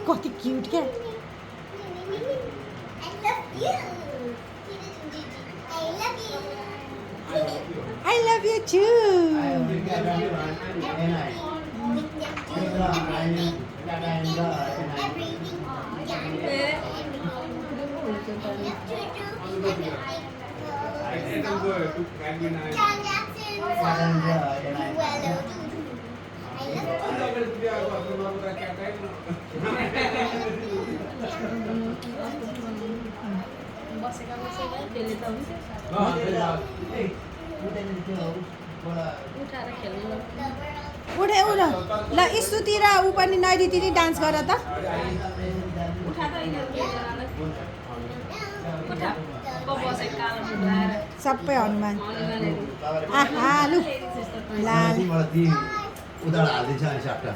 कति क्युट क्या I love you too. उठे उठ ल स्तुति र ऊ पनि नैरीति नि डान्स गर त सबै हनुमान आहा लु ला उता हालिदिन्छ अनि सट्टा